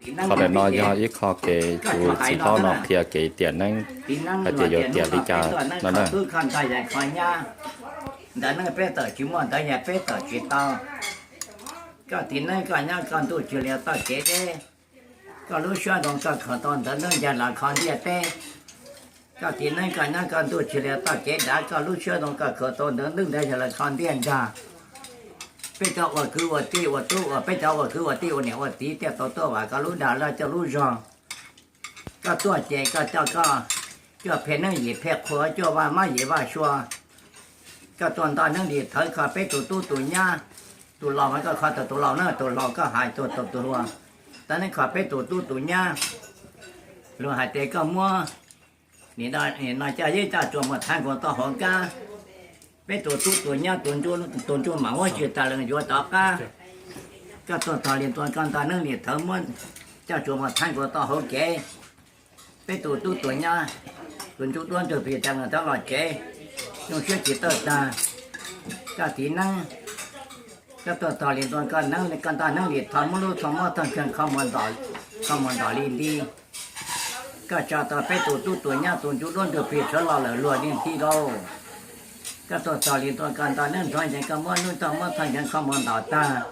เขาđể nói cho ít khó cái chú chỉ có nó thì cái tiền năng hay chỉ có tiền đi cha nó nè đã nó bé tờ chỉ muốn tới nhà bé tờ chỉ tao cái tiền này cái nhà con tôi chỉ là tao chế đấy cái lúc xưa đồng cái khởi tòn tới nó giờ là con đi bé cái tiền này cái nhà con tôi chỉ là tao chế đã cái lúc xưa đồng cái khởi tòn tới nó giờ là con đi ra bây giờ我cứ我弟我都我bây giờ我cứ我弟我娘我弟爹多多吧个路大了就路上个多节个这个就偏那一偏可就ว่ามา一ว่า说ก็ตอนตอนนั้นดีเธอขาไปตัวเนี้ยตัวเรามันก็ขาดตัวเราเนอะตัวเราก็หายตัวตอนนั้นขาไปตัวเนี้ยรู้หายใจก็มัวนี่ได้นายจะยิ่งจะจวมาทางคนต่อของก้าไปตัวเนี้ยตัวหมาว่าจีตาเรื่องอยู่ต่อก้าก็ตัวเรียนตัวกันตอนนั้นเรียนเธอมันจะจวมาทางคนต่อของแกไปตัวเนี้ยตัวจะเปลี่ยนจังตลอดแก用学习到的，个体能，个到连段个能力，跟他能力，他们都从么当跟看门道里，个叫他被多年多就乱就变成了落点地喽，个到连段跟他能传承个么弄到么当跟看门道的，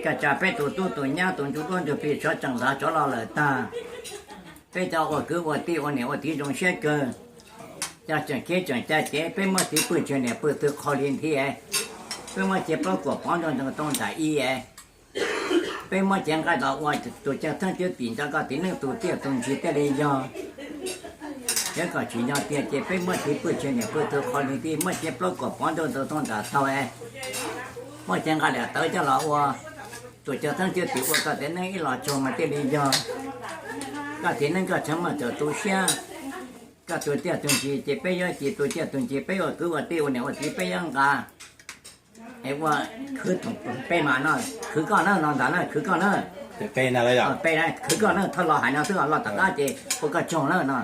个叫被多年多就乱就变成正常做了的，被叫我给我弟我弟中学个。จะจังเกจังใจเจ๊เป็นมาที่ปืนเจเนี่ยปืนตัวคอลินที่เป็นมาเจ็บประกอบพร้อมจนต้องจ่ายเป็นมาจังก็ดอกว่าตัวจะทั้งเจ้าปีนจังก็ตีนึงตัวเตี้ยตรงจีเตเลยยอแล้วก็จีนยอเตี้ยเจ๊เป็นมาที่ปืนเจเนี่ยปืนตัวคอลินที่มาเจ็บประกอบพร้อมจนต้องจ่ายเท่ามาจังก็เดี๋ยวเตยจะหลอกว่าตัวจะทั้งเจ้าปีว่าก็ตีนึงอีหลอดโจมาเตเลยยอก็ตีนึงก็ฉันมาเจอตัวเชี่ยก็ตัวเตี้ยตัวจีเจ็บไปยังจีตัวเตี้ยตัวจีไปว่าคือว่าเตี้ยเนี่ยว่าจีไปยังกาไอ้ว่าคือไปมาเนาะคือก็เนาะนอนตาเนาะคือก็เนาะเป็นอะไรอย่างไปได้คือก็เนาะถ้าเราหายเนาะซึ่งเราตัดได้เจ้พวกก็จงเนาะ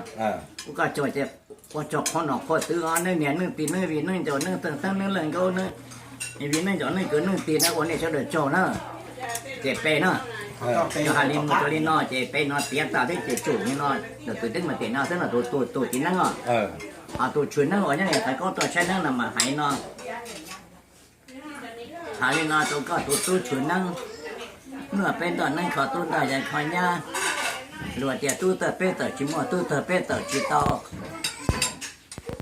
พวกก็จงเจ้พวกจงคนหนอกคนซื้อเนื้อเนี่ยเนื้อตีเนื้อวีเนื้อจงเนื้อตั้งเนื้อเรื่องเขาเนื้อไอ้วีเนื้อจงเนื้อเกินเนื้อตีนะวันนี้จะเดือดจงเนาะเจ็บไปเนาะcho hai linh một linh nó chỉ bên nó tiếng ta thấy chỉ chủ như nó được từ tức mà tiền nó tức là tụi tiếng năng tụi chuyển năng ở nhà này phải có tụi chơi năng là mà hay nó hai linh nó tụi có tụi chuyển năng nửa bên tụi năng khó tụi đại dạy khỏi nha rồi tiền tụi tụi bên tụi chỉ một tụi bên tụi chỉ to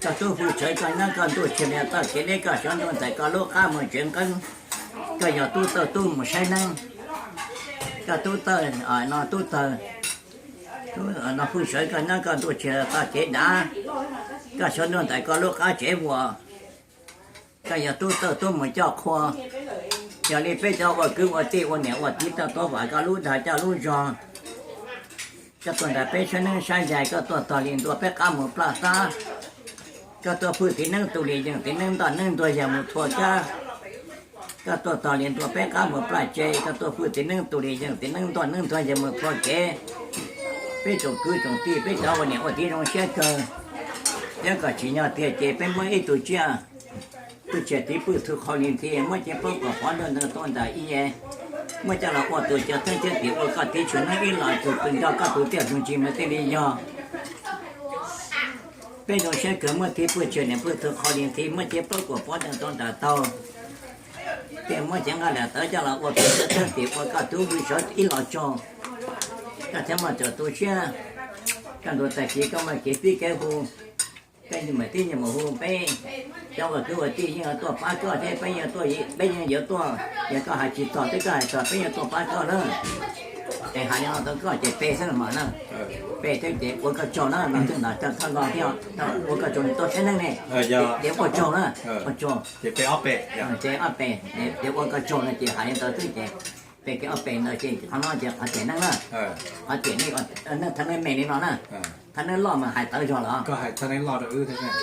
cho tụi phụ chơi coi năng còn tụi chuyển này tụi cái đấy cả cho nó tại có lúc ăn một chuyện cân cái giờ tụi một sai năng cái tôi tờ ở nó tôi tờ nó phụ sợi cái nó cái tôi chơi ta chế đá cái số nó tại có lúc cá chế vừa cái giờ tôi mới cho khoa giờ đi bây giờ vừa cứ vừaตีvừa nhẹ vừa tí ta tôi phải cái lúa đại cho lúa giòn cái tuần đại bây giờ nó sai dài cái tuần liền tôi bé cá một plá sa cái tôi phụ thì nó tôi liền thì nó tôi giờ một thua chaก็ตัวเรียนตัวแป้งข้าวมือปลาเจก็ตัวพูดตีนึงตัวเรียนตีนึงตัวจะมือพอเจไปจงคือจงตีไปเจ้าวันนี้วันที่น้องเชื่อเกินแล้วก็ชี้ยอดเตี้ยเจเป็นเมื่อไอ้ตัวเจ้าตัวเจ้าที่พูดถูกเขาเรียนที่เมื่อเจ้าพ่อก็ขอเดินต้นได้อีเมื่อเจ้าเราว่าตัวเจ้าทั้งเจ้าตีว่าก็ที่ชวนให้อีหลายตัวเป็นเจ้าก็ตัวเตี้ยจงจีมาเตี้ยยอเป็นน้องเชื่อเกินเมื่อที่พูดเชื่อเนี่ยพูดถูกเขาเรียนที่เมื่อเจ้าพ่อก็ขอเดินต้นได้โตแต่เมื่อจังก็แล้วแต่จะเราว่าเป็นเจ้าตีว่าก็ตัววิชาอีหลอจงก็ทำมาจากตัวเชื่อกันตัวแต่กี้ก็มาเก็บที่แก้หูเป็นยังไงที่ยังมาหูไปเจ้าก็คือว่าที่ยังตัวป้าก็ได้ไปยังตัวไปยังเยอะตัวยังก็หาจิตต่อที่ก็ต่อไปยังตัวป้าก็เลยแต่หายังตัวก็จะเปย์ซะหน่อยนะเปย์ถึงเด็กว่าก็จงนะมันถึงน่ะจะทำรอที่ว่าก็จงตัวเช่นนั้นเนี่ยเดี๋ยวก็จงนะก็จงจะไปเอาเปะเจ้าเปย์เดี๋ยวว่าก็จงนะเจ้าหายังตัวที่เจ้าเปย์ก็เอาเปย์นะเจ้าข้างนอกจะหาเจ้านั่งนะหาเจ้านี่ก็นั่นท่านนั่นเมย์นี่นอนนะท่านนั่นรอมาหายตัวจอเหรอก็หายท่านนั้นรอเดี๋ยวท่านนั้น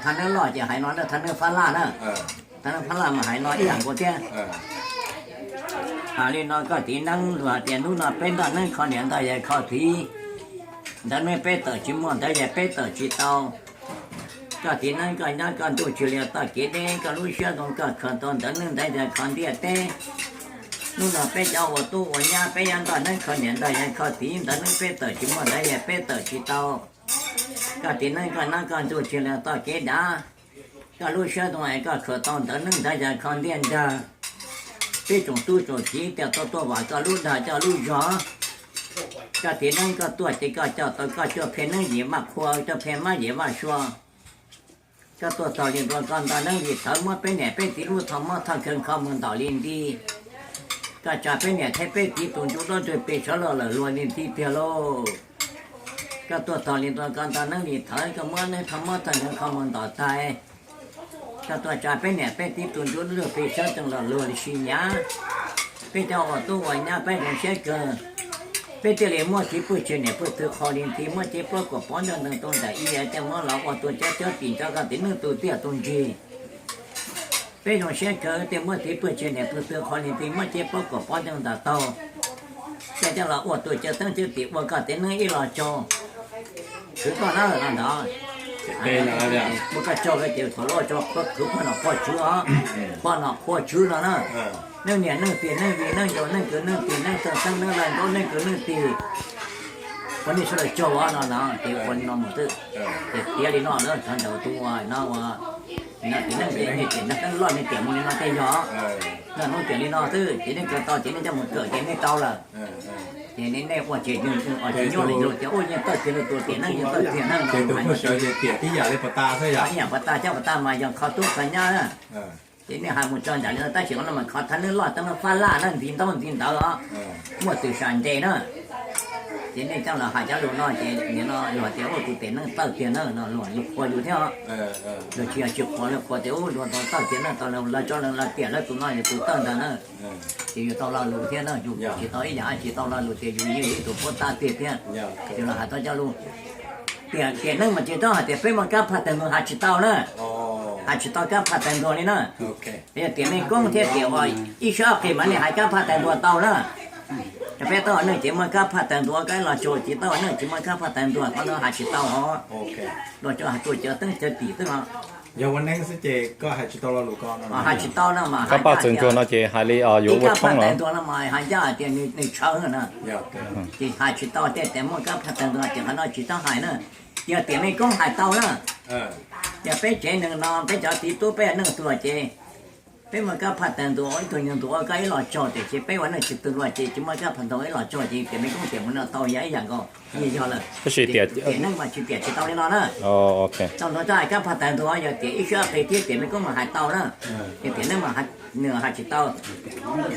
ท่านนั่นรอจะหายนอนแล้วท่านนั่นฟ้าล่านะท่านนั่นฟ้าล่ามาหายนอนอีหลังกูเจ้าหาเรียนนอนก็ตีนั่งว่าเตียนนู่นน่ะเป็นตอนนั้นเขาเรียนได้ยังเขาทีดันไม่เป็นต่อชิมอนได้ยังเป็นต่อชิตเอาก็ตีนั่งก็นั่งก็ตัวเฉลี่ยต่อเกเรก็รู้เชื่อตรงก็ขันตอนดันนึงได้ยังขันเดียเต้ นู่นน่ะไปเจ้าว่าตู้ว่าญาไปยันตอนนั้นเขาเนี่ยได้ยังเขาตีตอนนั้นไปเตอชิมได้ยังไปเตอชิเตาก็ตีนั้นก็นั่งกันตัวเชียร์ต่อเกดาก็รู้เชื่อตรงไหนก็ขอตอนตอนนั้นได้ยังคอนเดียนจ้าไปจงตู้จงจีแต่ตัวว่าก็รู้ได้จะรู้จ้าก็ตีนั้นก็ตัวจีก็เจ้าตัวก็เจ้าเพนนั่งเหยียบมาครัวเจ้าเพนมาเหยียบมาชัวก็ตัวต่อเรียนตัวกันตอนนั้นเหยียบทั้งหมดไปไหนไปตีรู้ทั้งหมดทั้งเครื่องข้าวมันต่อเรียนดีก็จะเป็นเนี่ยแค่ไปตีตุนจุดนั้นจะไปเฉลยรวยนี่ที่เพียโลก็ตัวต่อเรียนตัวกันตอนนั้นเหยียบทั้งก็เมื่อในทั้งหมดทั้งเครื่องข้าวมันต่อใจก็ตัวจะเป็นเนี่ยไปตีตุนจุดนั้นไปเฉลยรวยชิญญาไปเจ้าตัววันนี้ไปเรียนเชื่อเกินไปเจริญมั่วที่ผู้เชี่ยวเนี่ยผู้ถือคอเรียนที่มั่วที่ประกอบป้อนนั่งตรงแต่อีเอจะมั่วเราตัวเจ้าตีเจ้าก็ตีนึกตัวเตี้ยตรงจีไปโรงเชื่อเกินแต่มั่วที่ผู้เชี่ยวเนี่ยผู้ถือคอเรียนที่มั่วที่ประกอบป้อนนั่งแต่โตแต่เจ้าเราตัวเจ้าตั้งชื่อตีว่าก็ตีนึกอีหล่อโจถือก็น่าหนาเป็นอะไรเนี่ย มันก็โจก็เจ้าถอดล้อโจก็คือพ่อหน้าพ่อชื่อพ่อหน้าพ่อชื่อแล้วนะนั่งเนี่ยนั่งเตียนั่งวีนั่งโยนั่งเกิดนั่งตีนั่งตั้งนั่งอะไรก็นั่งเกิดนั่งตีวันนี้ฉันเลยโจว่านะเดี๋ยวคนนอนหมดตึ๊เดี๋ยวลีนอนแล้วฉันเดาตัวน่าว่านั่งตีนั่งเตียนี่เตียนั่งรอดในเตียมันนั่งเตียหยอนั่งน้องเตียลีนอนตึ๊เตียนี่เกิดต่อเตียนี่จะหมดเกิดเตียนี่เตาละเตียนี่แน่ว่าเจียยืนอ๋อเจียโยเลยโยเจียโอ้ยยังตั้งเตียตัวเตียนั่งยังตั้งเตียนั่งนอน เป็นตัวผู้เชี่ยวเตี๋ยที่อยากได้ปตาใช่ไหม อย่างปตาเจ้าปตามายังเขาตุ้งสัญญาทีนี้หามุจจอนจากนั้นตั้งเสียงนั้นมันเขาทันนึกรอดตั้งฟ้าล่านั่นทีมต้องทีมดาวอ่ะมั่วตื่นสันเจเนอะทีนี้เจ้าเราหาเจ้าลูกน้อยเจเนี่ยเนาะหลวงเตี้ยวกูเต้นนั่งเต้าเตี้ยเนาะเนาะหลวงลูกคออยู่เท่าเราเชียร์จุกคอแล้วคอเตี้ยวหลวงตอนเต้าเตี้ยนั่นตอนเราเจ้าเราเตี้ยแล้วตัวน้อยตัวตั้งแต่นั่นที่อยู่ตอนเราลูกเตี้ยนั่นอยู่ที่ตอนอีหยาที่ตอนเราลูกเตี้ยอยู่ยี่ตัวพ่อตาเตี้ยเตี้ยที่เราหาตัวเจ้าลูกเตี้ยนั่งมันเจ้าเตี้ยไปมันก็พัดแต่มันหาจิตเต้าเนาะอาชีพก็พัฒนาตัวนี้นะเนี่ยเดี๋ยวนี้ก้องเที่ยวเดี๋ยวว่าอีชอบเก็บมันเนี่ยหายก็พัฒนาตัวเต่านะจะไปต่อเนี่ยเดี๋ยวมันก็พัฒนาตัวก็เราโจทย์ที่ต่อเนี่ยเดี๋ยวมันก็พัฒนาตัวเขาเราหาชีพเต่าอ๋อเราจะหาตัวเจอตั้งเจอตีตั้งอ่ะ อย่างวันนั้นสิเจก็หาจิตเราหลุดก่อนนะ หาชีพเต่านะมา ก็ป้าจึงจวนเนาะเจหายเลยอยู่วัดช่องเหรอ ตัวละมาหายาเดี๋ยวในเช้านะที่หาชีพเต่าแต่มันก็พัฒนาตัวเดี๋ยวเราชีพเต่าหายนะเดี๋ยวเดี๋ยวนี้ก้องหายเต่านะอย่าไปเจหนึ่งนอนไปจับตีตัวไปหนึ่งตัวเจไปมันก็พัฒนาตัวไอ้ตัวยังตัวก็ไอ้หล่อจอดเจไปวันนั้นจิตตัวเจจะมันก็พัฒนาไอ้หล่อจอดเจแต่ไม่ก้องเดี๋ยวมันต่อใหญ่อย่างก็ยี่ยอเลย ก็是点 เดี๋ยวนั่งมาชิเดี๋ยวจะเต่าได้นอนนะ 哦 OK ตอนเราได้ก็พัฒนาตัวอย่าเดี๋ยวอีกชั่วไปที่เดี๋ยวไม่ก้องมาหายเต่านะเดี๋ยวนั่งมาหาเนื้อหาจิตเต่า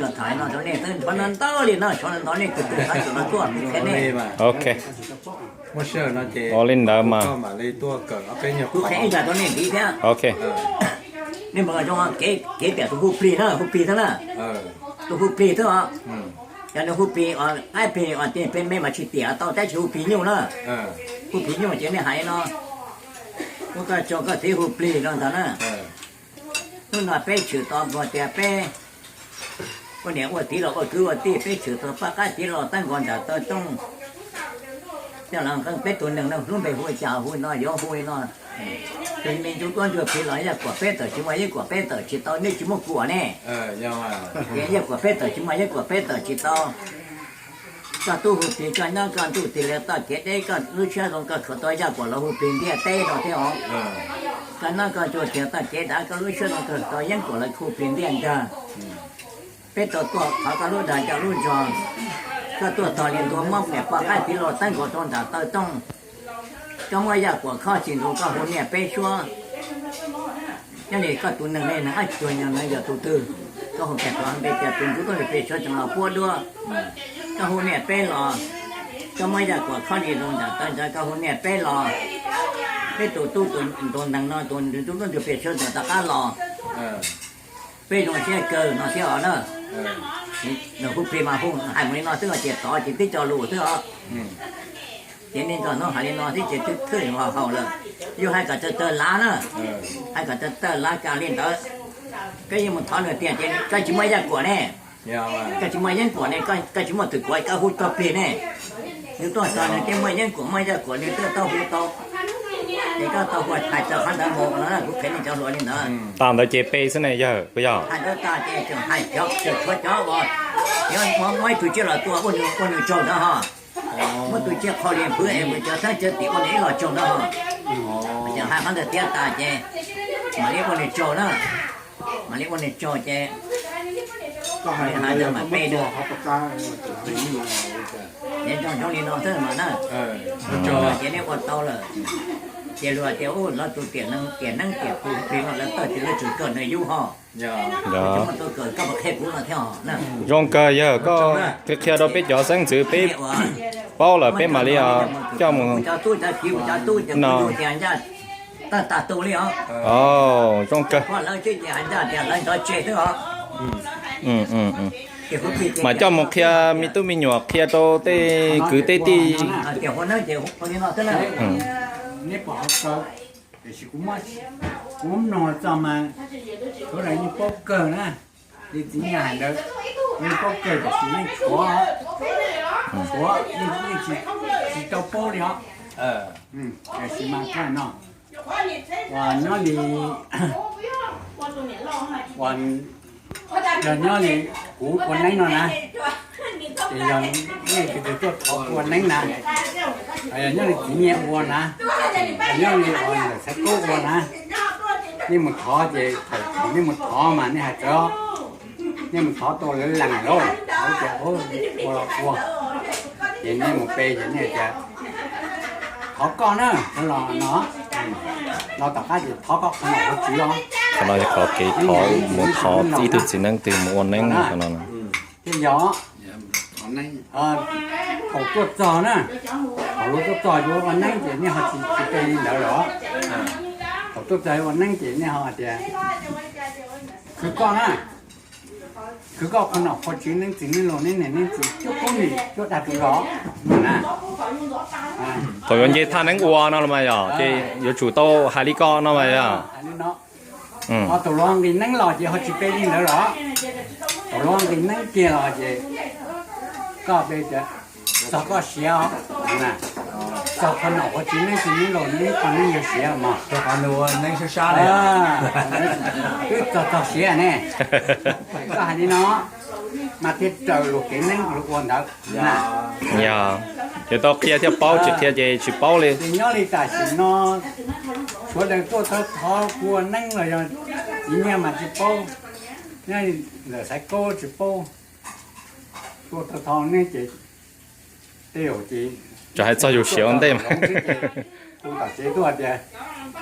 เราถ่ายนอนตอนนี้ตื่นตอนนั้นเต่าเลยนะตอนนั้นตอนนี้คือตัวหาจุดตัวแค่นี้ OK ไม่เชื่อนะเจ 我领导嘛 ก็มาเลยตัวเกิดเอาเป็นอย่าง กูแค่อีกตอนนี้ดีแค่ OK นี่มันก็จะว่าเก๋แต่ตัวผู้ปลีนะผู้ปลีเท่านั้นตัวผู้ปลีเท่านั้นอย่างนั้นผู้ปลีไอ้ปลีที่เป็นไม่มาชิเตียต่อแต่ชูปลีนิ้วนะผู้ปลีนิ้วจะไม่หายเนาะกูก็จก็ที่ผู้ปลีนั่นเท่านั้นนู่นน่ะไปชื่อต่อบ่แต่ไปคนเนี่ยว่าที่เราก็คือว่าที่ไปชื่อต่อปากที่เราตั้งก่อนจะต้องเจ้าหลังก็เป็นตัวหนึ่งนะรุ่นไปหัวจ่าหัวน้อยย่อหัวน้อยเป็นเมนูก้อนจะเป็นหลายอย่างกว่าเป็ดแต่ชิมายกว่าเป็ดแต่ชิตอนี่ชิมกว่าแน่ยังไงเยอะกว่าเป็ดแต่ชิมายกว่าเป็ดแต่ชิตอก็ตู้หุ่นปีกันนั่งกันตู้ตีเลต้าเกตได้ก็รู้เชื่อตรงก็ขอตัวยากกว่าเราหุ่นปีเนี่ยเต้เราเท่ากันนั่งก็จะเสียต้าเกตได้ก็รู้เชื่อตรงก็ตัวยังกว่าเราหุ่นปีเนี่ยจ้าเป็ดตัวเขาก็รู้ได้จะรู้จอก็ตัวต่อเรียนตัวมั่งเนี่ยปากไอ้ที่เราตั้งก่อนตอนแต่ต้องก็ไม่ยากกว่าข้อจริงของก็หัวเนี่ยไปชัวนั่นเองก็ตัวหนึ่งเลยนะไอ้ตัวยังไงอย่าตัวตื้อก็หัวแก่ตัวไปแต่เป็นตัวไปชัวจังเราพูดด้วยก็หัวเนี่ยไปหล่อก็ไม่ยากกว่าข้อดีตรงแต่ตั้งใจก็หัวเนี่ยไปหล่อไปตัวตู้ตัวดังนอนตัวต้องจะไปชัวแต่ตะก้าหล่อไปนอนเชี่ยเกินนอนเชี่ยเนาะเดี๋ยวคุณพี่มาพุ่งหายมันนอนซึ่งเจ็บต่อจิตที่จอรูซึ่งเดี๋ยวนี้ก็น้องหายนอนที่เจ็บขึ้นหัวเขาเลยอยู่ให้กับเจอล้านะให้กับเจอล้าการเล่นเตอก็ยังมันทอนเงินเตี้ยเจนี่ก็จะไม่ยากกว่าแน่ก็จะไม่ยังกว่าแน่ก็จะมาถึงกว่าก็หุ่นก็เปลี่ยนแน่นี่ตัวตอนนี้จะไม่ยังกว่าไม่ยากกว่านี่ตัวเต้าหูเต้านี่ก็ตัวหัวหายจะขันตาโมกนะกูเห็นนี่เจ้าหลวงนี่นะตาม到เจเป้ซะเนี่ยเยอะก็ยากหายตาเจ๊จะหายเจ้าจะช่วยเจ้าบ่因为对这了多，我就教的哈。我对这考虑不哎，我叫他这地我那个教的哈。就还得点大姐，马里我的教了，马里我的教姐，ก็ให้เขาจะมาไม่ได้เขาประกาศไม่มี 人家从你那这嘛呢， cho 今天我到了。เดี๋ยวเดี๋ยวเราตัวเตียนนั่งเตียนกูปีเราแล้วตัวที่เราจุดเกิดในยุห่อ dạ จะมันตัวเกิดก็มาแค่กูเราเที่ยวนั่น rong cơ giờ có cái kia đâu biết rõ sáng chữ biết bao là biết mà đi à cho một จะตู้จะคิวจะตู้จะตู้เตียนจะตาตู้เลยเหรอ ồ rong cơ เพราะเราจะเตียนจะเตียนเราจะเจ็ดเหรอ mà cho một kia mi tu mi nhỏ kia đâu tê cứ tê ti เดี๋ยวคนนั้นเดี๋ยวคนนี้เราเท่านั้น นี่ปอกก็แต่สิกูมากูนอนจำมาตัวไหนนี่ปอกเกินนะดีจริงอย่างเด้อนี่ปอกเกินก็สินี่ชัวชัวนี่สิเจ้าปอกเลยฮะแต่สิมาแค่เนาะวันนั้นนี่วันเดี๋ยวนี้กูคนนั้นเนาะนะเดี๋ยวนี่คือตัวคนนั้นนะอันนี้ที่เนี่ยวัวนะอันนี้วัวสักกูวัวนะนี่มันท้อเจนี่มันท้อมานี่ฮะเจ้านี่มันท้อตัวหลังโลกเขาจะโอ้วัวเดี๋ยวนี้มันเปย์เดี๋ยวนี้จะท้อก่อนนะตลอดเนาะเราต่อไปจะท้อก็ขนาดเขาจี๋อ cái này có cái thọ một thọ tí từ chỉ năng từ một năng cái nóที่ย้อเขาตัวจอนะเขารู้ตัวจออยู่วันนั่งเจี๋ยนี่เขาจะเป็นเดี๋ยวหรอเขาตัวใจวันนั่งเจี๋ยนี่เขาอาจจะคือก็นะคือก็คนออกคนจีนนั่งจีนนี่ลงนี่เนี่ยนี่จีนจุดพวกนี้จุดดัดตัวหรอนะ thôi vấn đề than năng uo nó là mày à thì有主刀海里高nó mày à อันนี้เนาะhọ tổ loan đi nắng lò chị họ chỉ bên đi nữa đó tổ loan đi nắng kia lò chị có bây giờ sao có xéo nè sao con nào có chỉ nắng chỉ nắng lò nắng còn nắng nhiều xéo mà cho con đồ nên sẽ xa này cứ cho xéo nè có hai đứa nó mà cái trời lục cái nắng lục quần đó nè nhà giờ tao kia theo bao chỉ theo gì chỉ bao lên thì nhớ đi tại chỉ nó số lần tôi thọ của nắng rồi chỉ nghe mà chỉ bao nghe là sai cô chỉ bao cô thọ nghe chỉ tiêu chỉ cho hay cho dù xíu đây mà cô ta chỉ tôi thì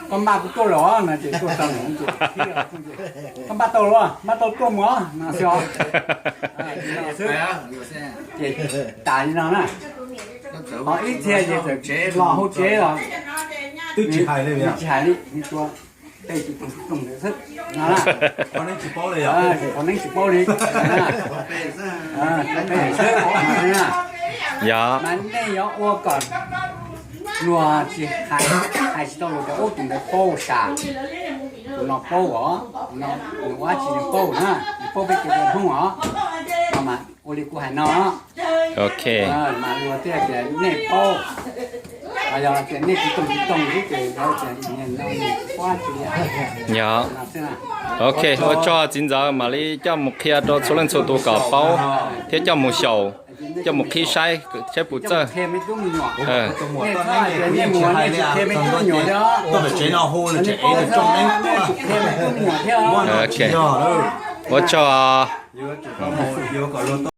con ba của tôi đó là chỉ tôi tao muốn chỉ con ba tôi đó ba tôi mỏ nó sao chỉ tại nó nè họ ít thế thì lò hỗ chế rồi tức chỉ hài đây vậy chỉ hài đi như tôi đây chỉ dùng để thức nó là con ấy chỉ bao này à còn anh chỉ bao đi đây thức dạ mà đây nó ô còn nua chỉ hai chỉ tao được ô từng cái bao xả nó bao nó quá chỉ bao nữa bao bị cái không hả mà ô đi của hai nó ok mà nua thế cái này bao bây giờ cái này cái tông cái đó cái nhìn nó quá chỉ dạ ok tôi cho chính giờ mà đi cho một kia cho số lần sốตัวcả bao thế cho một sầu cho một khi sai sẽ phụ trợ thêm mấy cái nhỏ trong mùa con ấy cái thì mùa này thêm mấy cái nhỏ đó tôi phải chế nó hô là chế nó trong đánh thêm mấy cái nhỏ theo ok nhỏ thôi 我cho vừa có lô